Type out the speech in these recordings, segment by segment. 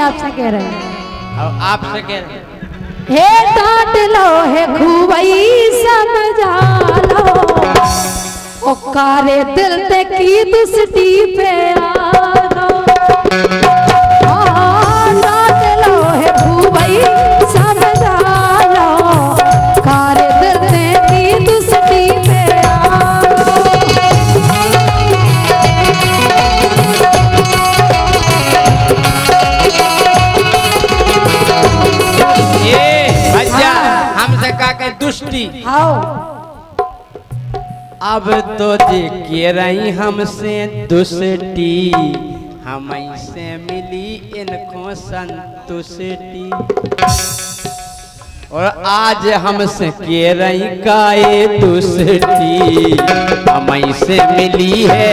आपसे कह रहे हैं। अब आपसे कह रहे हैं हे डांट लो हे खूबई समझा लो, ओ कारे दिल ते की दुस्ती पे आलो। डांट लो हे खूबई समझा लो, कारे दिल ते की दुस्ती पे आलो। हमसे का के दुष्टी आओ अब तो जे के रही हमसे दुष्टी, हमसे मिली इनको संतुष्टि। और आज हमसे के रही काए दुष्टी, हमसे मिली है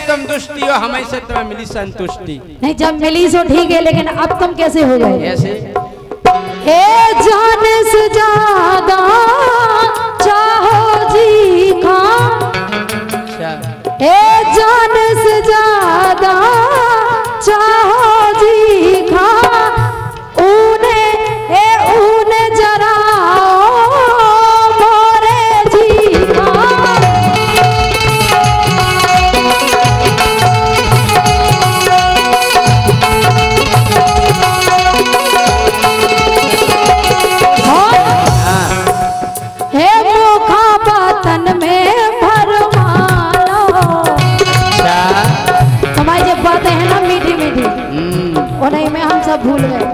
संतुष्टि। हमें से तुम्हें मिली संतुष्टि। नहीं, जब मिली सो ठीक है, लेकिन अब तुम कैसे हो गए? कैसे? ए जाने से ज्यादा चाहो जी का, ए जाने से ज्यादा चाहो जी का, ऊने जरा मोरे जी का। नहीं में हम सब भूल गए।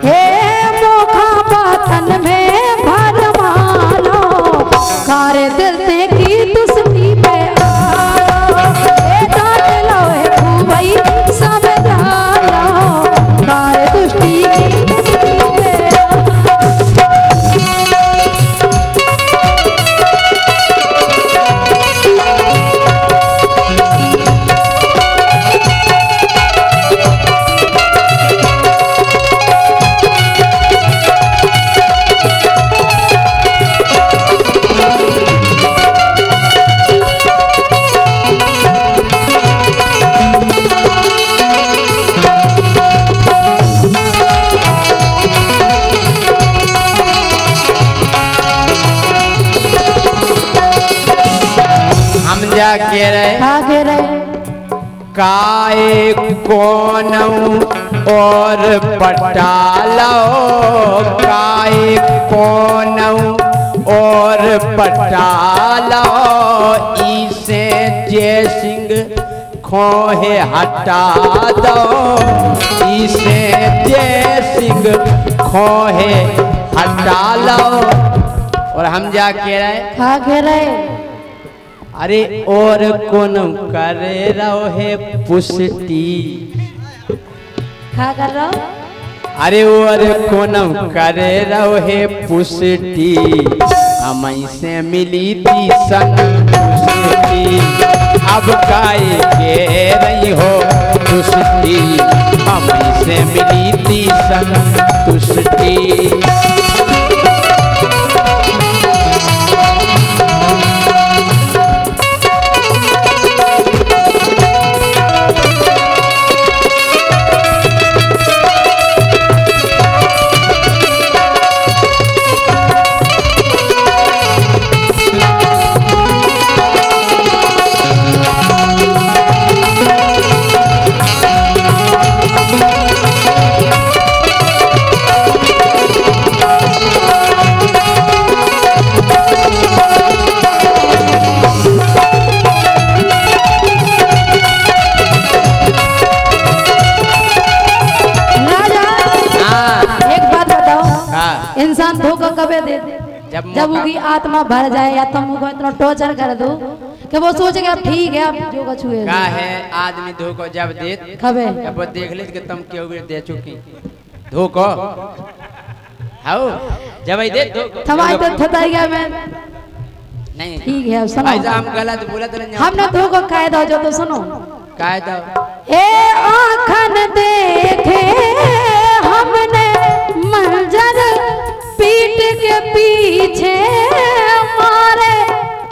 हे मोखा पातन में भरमालो, कारे दिल ते की दुस्ती पे आलो। हे डांट लो हे खूबई समझा लो, कारे दुष्टी की दुस्ती पे के रहे काए कोनऊ और पटालो, काए कोनऊ और पटालो, इसे जय सिंह खोहे हटा दो, इसे जय सिंह खोहे हटा लो। और हम जा के रहे अरे और कौन करे रहो है पुष्टि, क्या कर रहा हो? अरे और कौन करे रहो है पुष्टि, हमें से मिली थी संतुष्टि। अब काहे के रही हो पुष्टि, हमें से मिली थी संतुष्टि। जब उनकी आत्मा भर जाए या तुम उनको इतना टॉर्चर कर दो कि वो सोचे कि अब ठीक है अब जो का छुए का है आदमी धोखो जब दे खबे अब देख ले कि तुम क्यों भी दे चुकी धोखो हाउ जब आई दे धोखो थमाई तो थताई गया मैं नहीं ठीक है अब सुनो भाई साहब हम गलत बोला तो नहीं हमने धोखो कायदा जो तो सुनो कायदा ए आँखन देखे हमने मंजर पीठ के पीछे मारे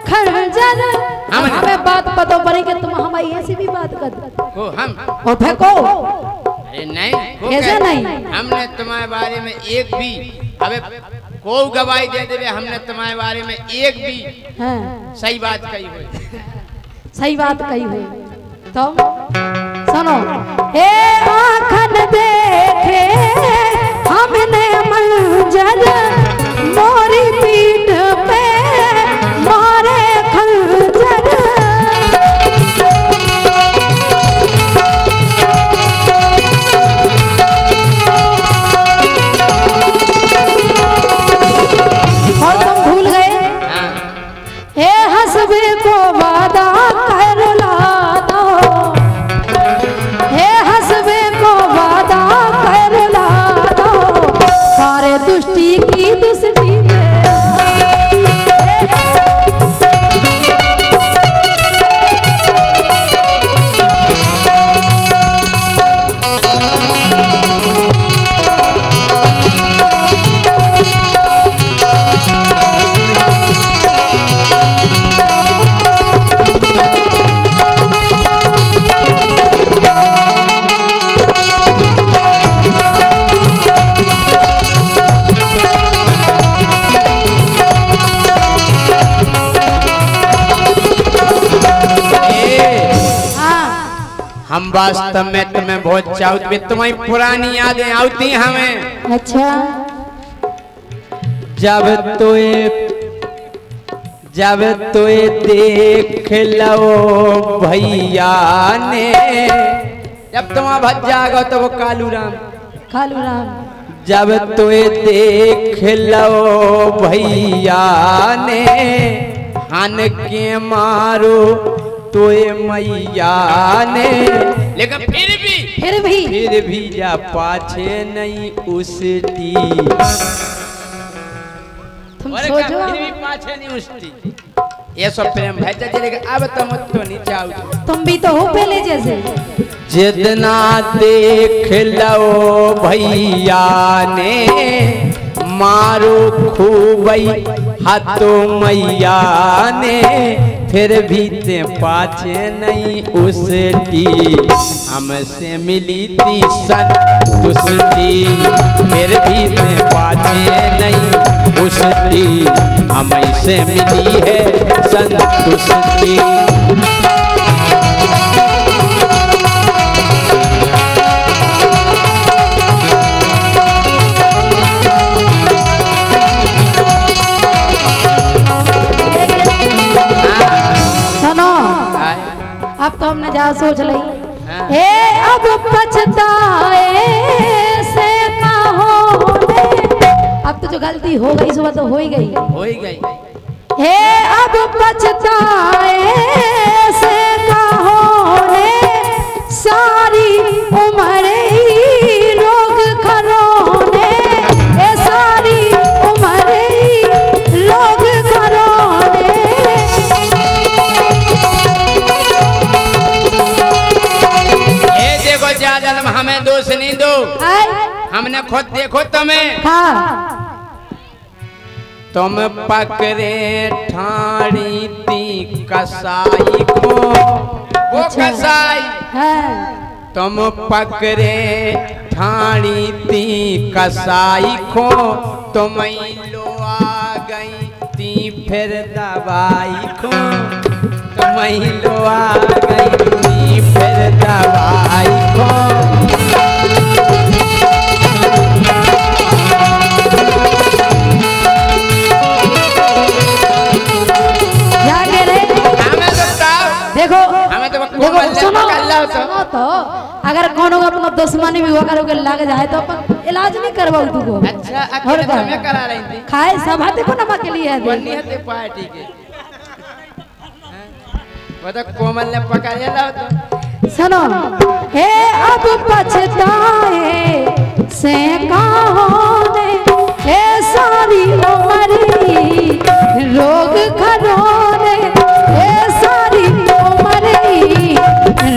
खंजर हमें बात पता पड़ी कि तुम हमारी ऐसी भी बात कर को हम और फेंको अरे नहीं कैसे नहीं हमने तुम्हारे बारे में एक भी अबे को गवाही दे देवे हमने तुम्हारे बारे में एक भी हाँ सही बात कही हुई सही बात कही हुई तो सुनो ए आँखन देखे हमने मंजर मोरी पीठ पे मारे खंजर और तुम भूल गए हे हसबे को वादा कर लाता हे हसबे को वादा कर लाता सारे दुष्टी की दुष्टी हम वास्तव में तुम्हें बहुत चाहते तुम्हारी पुरानी यादें आती हमें अच्छा जब तोए देख लो भैया ने जब तुम भज जागो तो वो कालू राम जब तोए देख लो भैया ने हन के मारो तोए मैया ने लेकिन फिर भी जा पाछे नहीं उसती तुम सोचो फिर भी पाछे नहीं उसती ये सब प्रेम भैया जी लेकिन अब तुम तो नहीं चाहो तुम भी तो हो पहले जैसे जितना देख लो भैया ने मारो खूबई हाथों मैया ने फिर भी ते पाछे नहीं उसकी हमसे मिली थी संतुष्टि फिर भी ते पाछे नहीं उसकी हमसे मिली है संतुष्टि अब तो हमने जहाँ सोच ली हे अब पछताए से ना होने अब तो जो गलती हो गई सुबह तो हो ही गई हे अब पछताए से ना होने सारी उम्र ही रोग खरोने सारी उम्र ही रोग खरोने हमें दोष नहीं दो हमने खुद देखो तुम्हें तुम पकड़े ठाड़ी थी कसाई को वो कसाई तुम पकड़े ठाड़ी थी कसाई को तुम लो आ गई थी फिर दवाई को तुम लो आ गई थी फिर दवाई को देखो सुनो तो अगर कोनो अपना दुश्मनी भी होकर के लग जाए तो अपन इलाज नहीं करवाओ तुको अच्छा अकेले हमें करा रही थी खाए सभा देखो नमक के लिए बन्नी है पार्टी के वो तो कोमल ने पकड़ लिया तो। सुनो, हे अब पछताए से कहोने, हे सारी उम्र रोग खरोने, हे सारी उम्र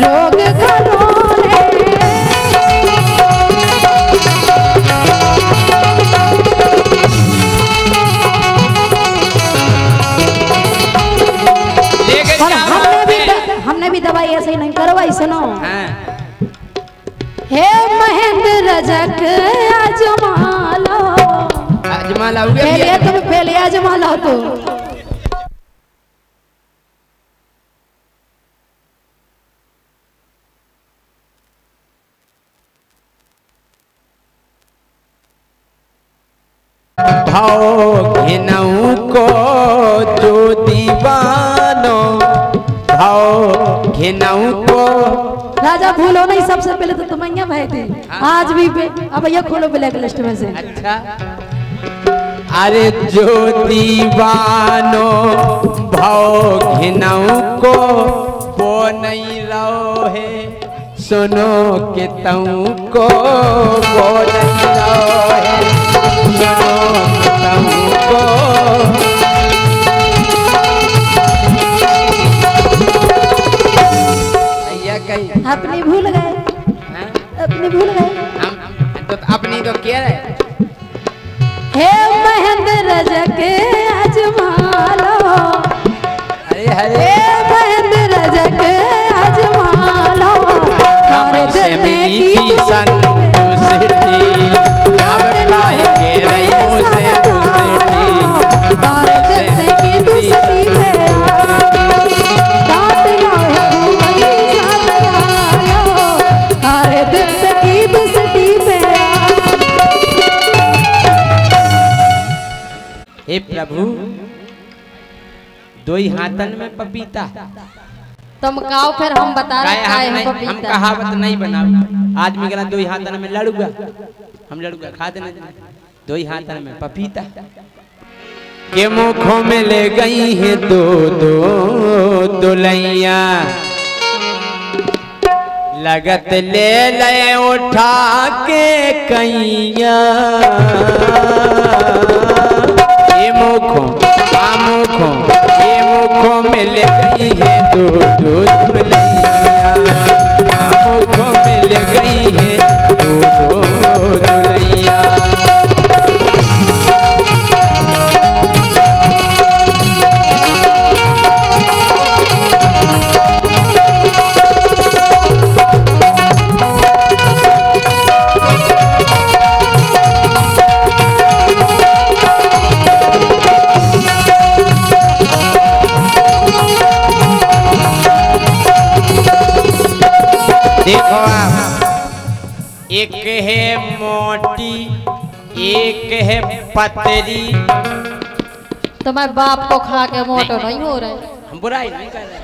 रोग खरोने। हमने भी दवाई ऐसे ही नहीं करवाई। सुनो, हे महेंद्र रजक अजमा लो, अजमा लो, तुम पहले अजमा लो तो। भाव घिनऊ को जो दीवानो, भाव घिनऊ को। राजा भूलो नहीं, सबसे पहले तो तुम यहाँ भाई थे, आज भी अब ये खोलो ब्लैक लिस्ट में से। अच्छा, अरे जो दीवानो भाव घिनऊ को वो नहीं लो है, सुनो के तऊ को वो नहीं लो है, सुनो के तऊ को। अपनी भूल गए, अपनी भूल गए, हम तो अपनी तो क्या है। हे महेंद्र रजक अजमा लो, अरे हरे महेंद्र रजक अजमा लो, हमें से मिली थी संतुष्टि, अब पाएंगे रही से दूसरी, भारत से की दूसरी है दांत लो है भारत से की दूसरी है। हे प्रभु, दो ही हाथन में पपीता। तुम गाओ फिर हम बता रहे हैं। हम कहावत नहीं बनाओ। आदमी कहना दो ही हाथन में लड़ूगा, हम लड़ूगा खा देना। दो ही हाथन में पपीता के मुखों में ले गई है दो दो दुलैया, लगत ले ले उठा के कैया। ये मुखों में ले गई है दो दो दुलैया, मुखों में ले गई है दो दो दुलैया। देखो आप, एक है मोटी एक है पतरी। तुम्हारे बाप को खा के मोटो नहीं हो रहे। हम बुराई नहीं कर रहे,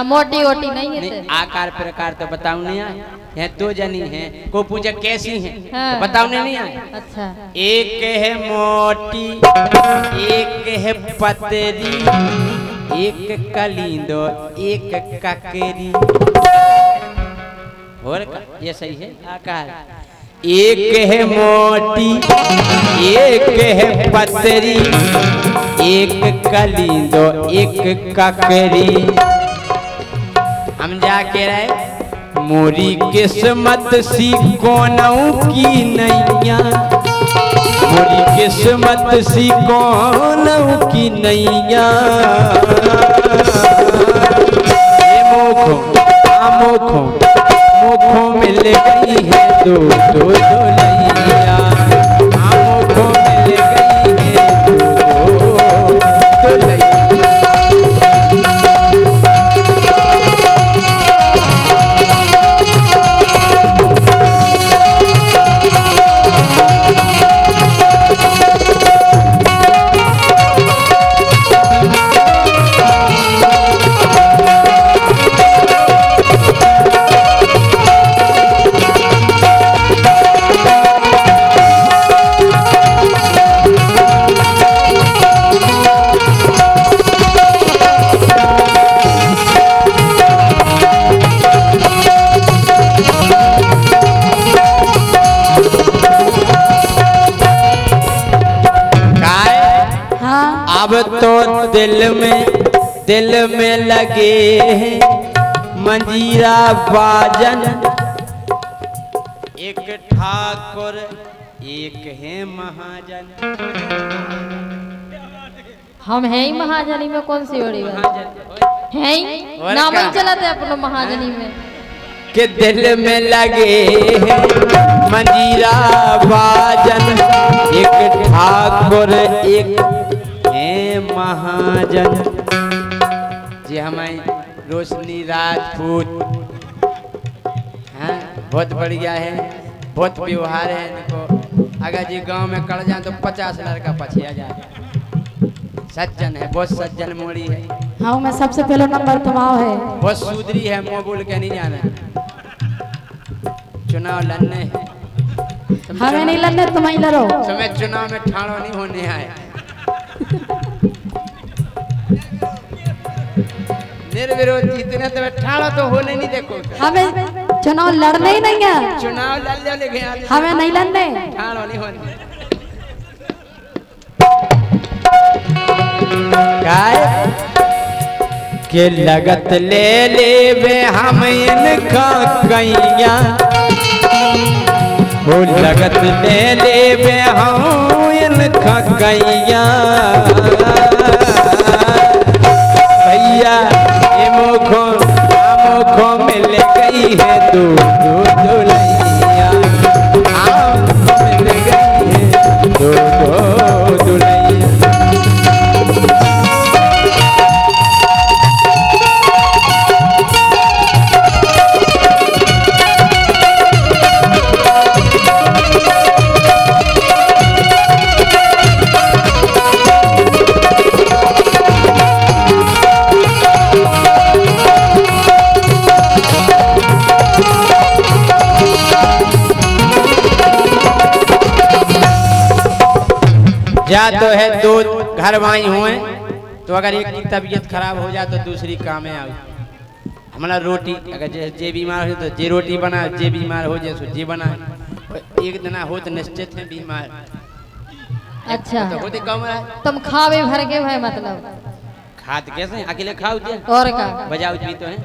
मोटी ओटी नहीं है। नहीं, आकार प्रकार तो बताओ नहीं आए। यहाँ दो जनी हैं, को पूछा कैसी हैं, हाँ। तो बताओ नहीं आए। अच्छा, एक है मोटी एक है पतरी, एक कलींदो एक ककरी। और ये सही है आकार। एक है मोटी एक है पतरी, एक कलींदो एक ककरी। हम जाके रहे मोरी किस्मत सी कोनऊ की नैया, मोरी किस्मत सी कोनऊ की नैया। मुखों में ले गई है दो दो दुलैया, मुखों में ले गई है दो दो दुलैया। तो दिल में लगे मंजीरा बाजन, एक ठाकुर एक है महाजन। हम हैं ही महाजनी में, कौन सी बड़ी बात है ही, नाम ही चलाते अपने महाजनी में। के दिल में लगे मंजीरा बाजन, एक ठाकुर एक है महाजन। जी हमारी रोशनी राजपूत, हाँ बहुत बढ़िया है, बहुत व्यवहार है इनको। अगर जी गांव में कड़ जाए तो 50 लड़का पछिया जाए। सज्जन है, बहुत सज्जन मोड़ी है। हाँ मैं सबसे पहले नंबर तुम्हारा है। बहुत सुधरी है, मुँह बोल के नहीं जाना। चुनाव लड़ने हमें नहीं लड़ने, तुम ही लड़ो। तुम्हें चुनाव में ठाड़ो नहीं होने आए। निर्विरोध जीतने तो ठाड़ो तो होने नहीं देखो। हमें चुनाव लड़ने ही नहीं है। चुनाव लड़ ले गया, हमें नहीं लड़ने, ठाड़ो नहीं होने। काय के लगत ले वे हम इनका कैया, वो लगत ले वे हम इनका कैया। भैया ये मुखों मिल गई है दो दुल्हैया, मिल गई है दो दुल्हैया। या तो है दो घर वाई हुए, तो अगर एक की तबीयत खराब हो जाए तो दूसरी काम है। हमारा रोटी अगर जे बीमार हो तो जे रोटी बना, जे बीमार हो जाए सो जे बना। एक दिन हो तो निश्चित है बीमार। अच्छा तो होते कम रहा, तुम खावे भर के भाई, मतलब खाद कैसे अकेले खाओ जे और का बजाओ भी तो है।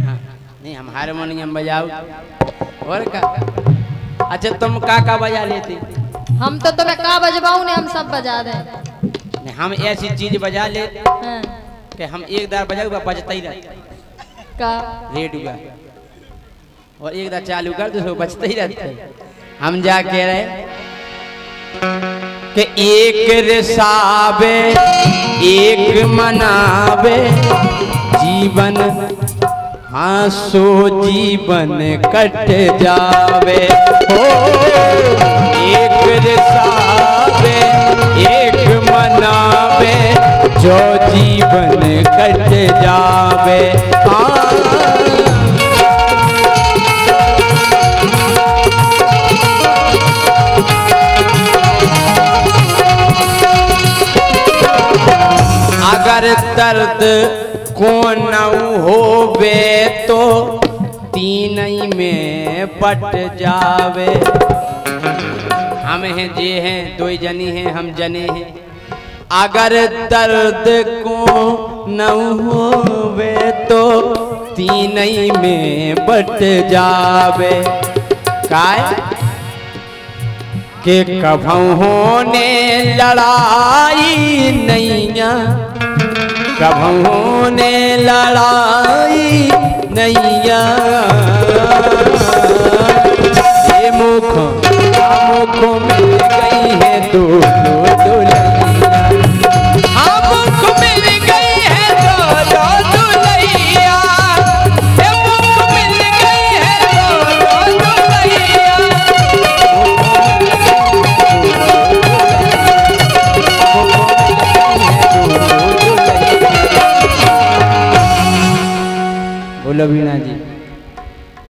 हाँ, नहीं हम हारमोनियम बजाओ और का। अच्छा तुम का बजा लेते? हम तो तुम्हें का बजवाऊं ने, हम सब बजा दें। नहीं हम ऐसी चीज बजा ले हाँ। कि हम एक दार बजाओ बजता ही रहता का रेडियो, और एक दार चालू कर दो बजता ही रहता है। हम जा कह रहे कि एक रिसाबे एक मनावे जीवन, हाँ सो जीवन कट जावे। हो एक रिसाबे एक मनावे जो जीवन कट जावे। अगर दर्द को न होवे तो तीन ही में पट जावे। हम हैं जे हैं दो जनी हैं हम जने हैं। अगर दर्द को न होवे तो तीन ही में बट जावे। काय के कभों होने लड़ाई नैया, कभों ने लड़ाई नैया। ये मुखों में